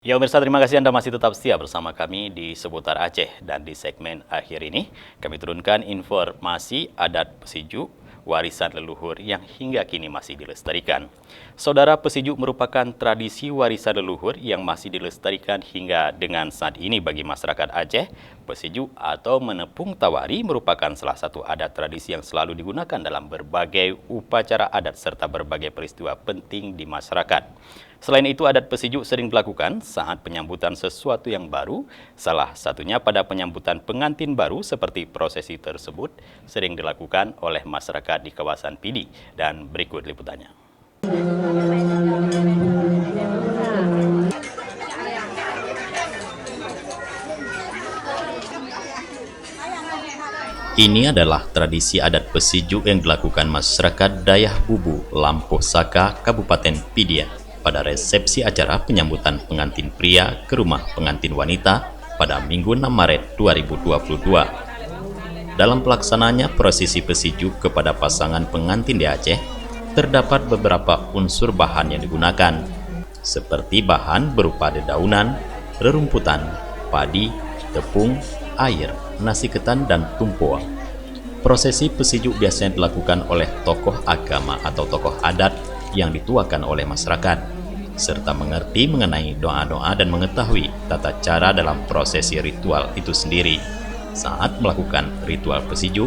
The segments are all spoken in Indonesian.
Ya pemirsa, terima kasih Anda masih tetap setia bersama kami di seputar Aceh. Dan di segmen akhir ini, kami turunkan informasi adat Pesiju, warisan leluhur yang hingga kini masih dilestarikan. Saudara, Pesiju merupakan tradisi warisan leluhur yang masih dilestarikan hingga dengan saat ini bagi masyarakat Aceh. Pesiju atau menepung tawari merupakan salah satu adat tradisi yang selalu digunakan dalam berbagai upacara adat serta berbagai peristiwa penting di masyarakat. Selain itu, adat Pesiju sering dilakukan saat penyambutan sesuatu yang baru, salah satunya pada penyambutan pengantin baru seperti prosesi tersebut sering dilakukan oleh masyarakat di kawasan Pidi. Dan berikut liputannya. Ini adalah tradisi adat Pesiju yang dilakukan masyarakat Dayah Bubu, Lampuh Saka, Kabupaten Pidia pada resepsi acara penyambutan pengantin pria ke rumah pengantin wanita pada Minggu 6 Maret 2022. Dalam pelaksananya prosesi Pesiju kepada pasangan pengantin di Aceh, terdapat beberapa unsur bahan yang digunakan, seperti bahan berupa dedaunan, rerumputan, padi, tepung, air, nasi ketan, dan tumpuang. Prosesi Pesiju biasanya dilakukan oleh tokoh agama atau tokoh adat yang dituakan oleh masyarakat, serta mengerti mengenai doa-doa dan mengetahui tata cara dalam prosesi ritual itu sendiri. Saat melakukan ritual Pesiju,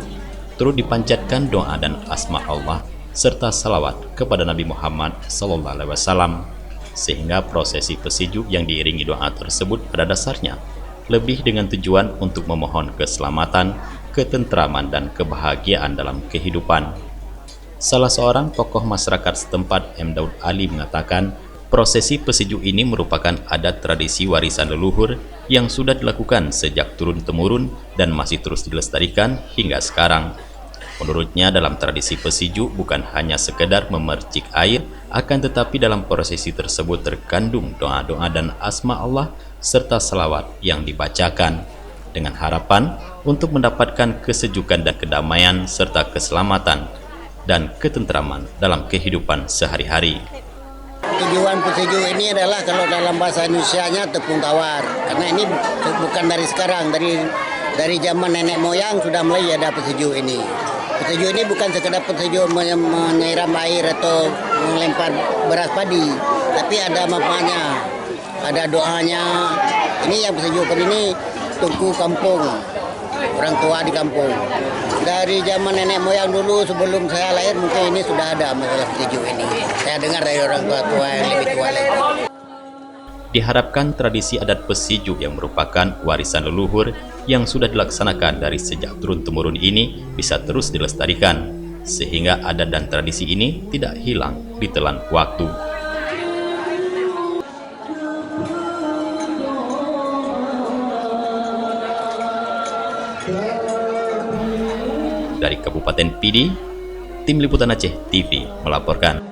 turut dipanjatkan doa dan asma Allah serta salawat kepada Nabi Muhammad SAW, sehingga prosesi Pesiju yang diiringi doa tersebut pada dasarnya lebih dengan tujuan untuk memohon keselamatan, ketentraman, dan kebahagiaan dalam kehidupan. Salah seorang tokoh masyarakat setempat, M. Daud Ali, mengatakan prosesi Pesiju ini merupakan adat tradisi warisan leluhur yang sudah dilakukan sejak turun-temurun dan masih terus dilestarikan hingga sekarang. Menurutnya, dalam tradisi Pesiju bukan hanya sekedar memercik air, akan tetapi dalam prosesi tersebut terkandung doa-doa dan asma Allah serta salawat yang dibacakan, dengan harapan untuk mendapatkan kesejukan dan kedamaian serta keselamatan dan ketentraman dalam kehidupan sehari-hari. Tujuan Pesiju ini adalah kalau dalam bahasa Indonesianya tepung tawar, karena ini bukan dari sekarang, dari zaman nenek moyang sudah mulai ada Pesiju ini. Pesiju ini bukan sekedar Pesiju menyiram air atau melempar beras padi, tapi ada maknanya, ada doanya. Ini yang Pesiju ini tungku kampung, orang tua di kampung. Dari zaman nenek moyang dulu sebelum saya lahir mungkin ini sudah ada masalah Pesiju ini. Saya dengar dari orang tua-tua yang lebih tua lagi. Diharapkan tradisi adat Pesiju yang merupakan warisan leluhur yang sudah dilaksanakan dari sejak turun-temurun ini bisa terus dilestarikan, sehingga adat dan tradisi ini tidak hilang ditelan waktu. Dari Kabupaten Pidi, Tim Liputan Aceh TV melaporkan.